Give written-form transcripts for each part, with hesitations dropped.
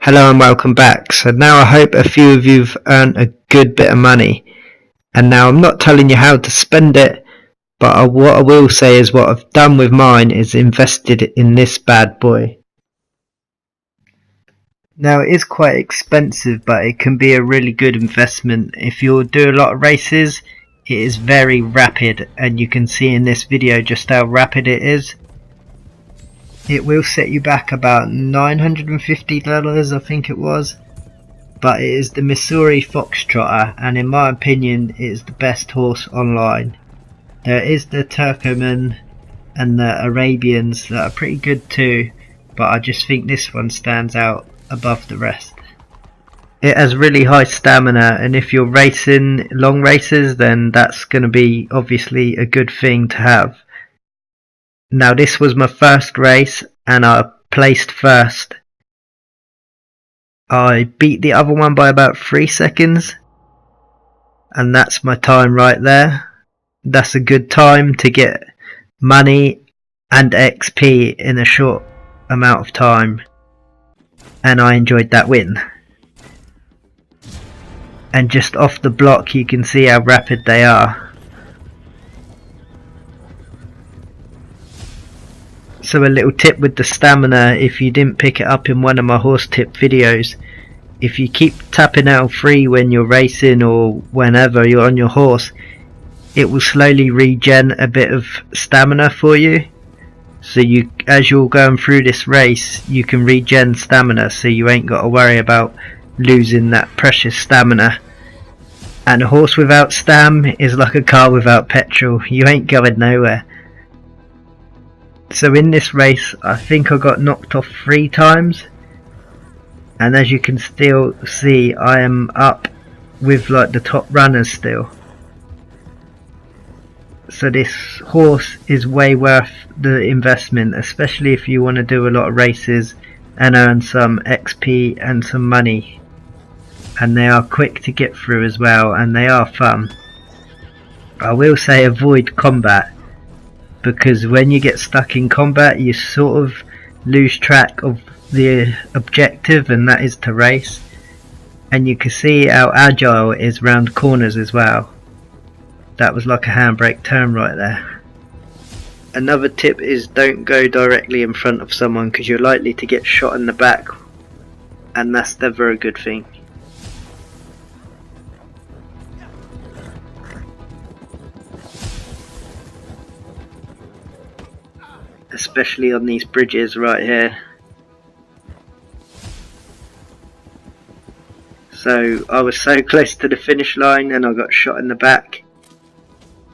Hello and welcome back. So now I hope a few of you've earned a good bit of money. And now I'm not telling you how to spend it, but what I will say is what I've done with mine is invested in this bad boy. Now it is quite expensive, but it can be a really good investment. If you'll do a lot of races, it is very rapid, and you can see in this video just how rapid it is. It will set you back about $950, I think it was, but it is the Missouri Foxtrotter, and in my opinion it is the best horse online. There is the Turkoman and the Arabians that are pretty good too, but I just think this one stands out above the rest. It has really high stamina, and if you're racing long races, then that's going to be obviously a good thing to have. Now this was my first race and I placed first. I beat the other one by about 3 seconds, and that's my time right there. That's a good time to get money and XP in a short amount of time, and I enjoyed that win. And just off the block you can see how rapid they are. So a little tip with the stamina, if you didn't pick it up in one of my horse tip videos, if you keep tapping L3 when you're racing or whenever you're on your horse, it will slowly regen a bit of stamina for you. So as you're going through this race, you can regen stamina, so you ain't got to worry about losing that precious stamina. And a horse without stam is like a car without petrol, you ain't going nowhere. So in this race I think I got knocked off 3 times, and as you can still see I am up with like the top runners still. So this horse is way worth the investment, especially if you want to do a lot of races and earn some XP and some money. And they are quick to get through as well, and they are fun. I will say avoid combat, because when you get stuck in combat you sort of lose track of the objective, and that is to race. And you can see how agile it is round corners as well. That was like a handbrake turn right there. Another tip is don't go directly in front of someone, because you're likely to get shot in the back, and that's never a good thing. Especially on these bridges right here. So I was so close to the finish line and I got shot in the back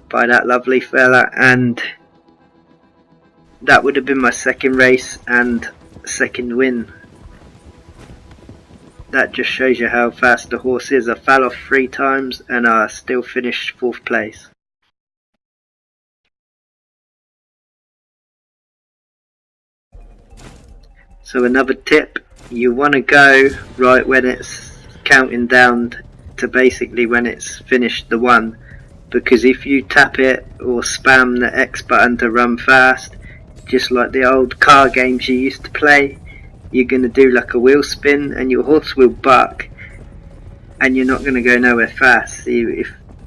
by that lovely fella, and that would have been my second race and second win. That just shows you how fast the horse is. I fell off 3 times and I still finished 4th place. So another tip, you want to go right when it's counting down to basically when it's finished the 1, because if you tap it or spam the X button to run fast, just like the old car games you used to play, you're going to do like a wheel spin and your horse will buck and you're not going to go nowhere fast. So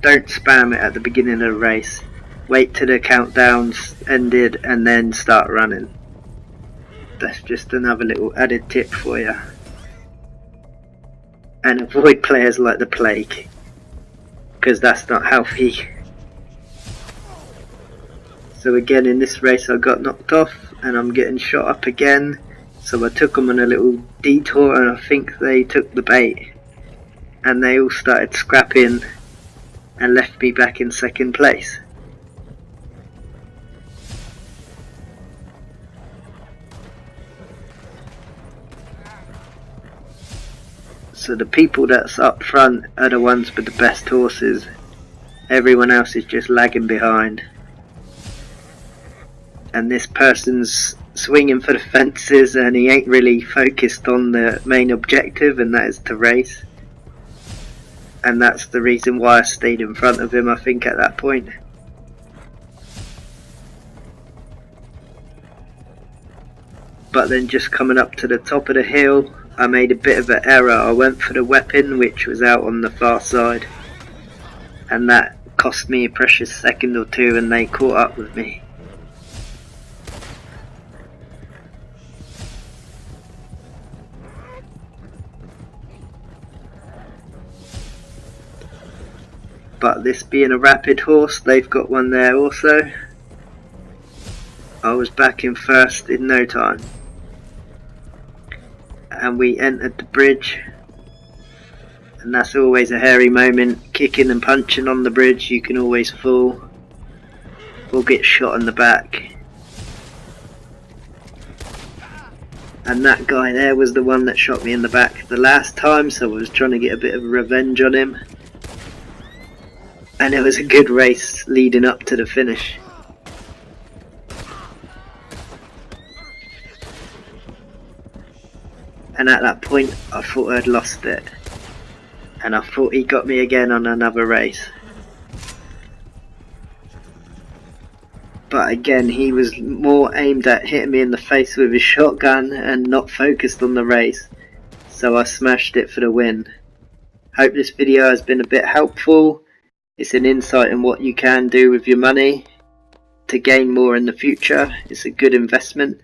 don't spam it at the beginning of the race, wait till the countdown's ended and then start running. That's just another little added tip for you. And avoid players like the plague, because that's not healthy. So again in this race I got knocked off and I'm getting shot up again, so I took them on a little detour and I think they took the bait and they all started scrapping and left me back in 2nd place. So the people that's up front are the ones with the best horses. Everyone else is just lagging behind. And this person's swinging for the fences and he ain't really focused on the main objective, and that is to race. And that's the reason why I stayed in front of him, I think, at that point. But then just coming up to the top of the hill, I made a bit of an error. I went for the weapon which was out on the far side, and that cost me a precious second or two, and they caught up with me. But this being a rapid horse, they've got one there also. I was back in first in no time. And we entered the bridge. And that's always a hairy moment. Kicking and punching on the bridge, you can always fall or get shot in the back. And that guy there was the one that shot me in the back the last time, so I was trying to get a bit of revenge on him. And it was a good race leading up to the finish. And at that point I thought I'd lost it. And I thought he got me again on another race. But again, he was more aimed at hitting me in the face with his shotgun and not focused on the race. So I smashed it for the win. Hope this video has been a bit helpful. It's an insight in what you can do with your money to gain more in the future. It's a good investment.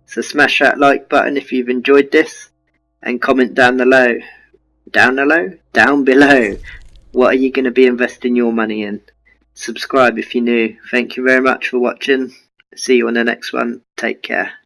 So smash that like button if you've enjoyed this, and comment down below. Down below. What are you going to be investing your money in? Subscribe if you're new. Thank you very much for watching. See you on the next one. Take care.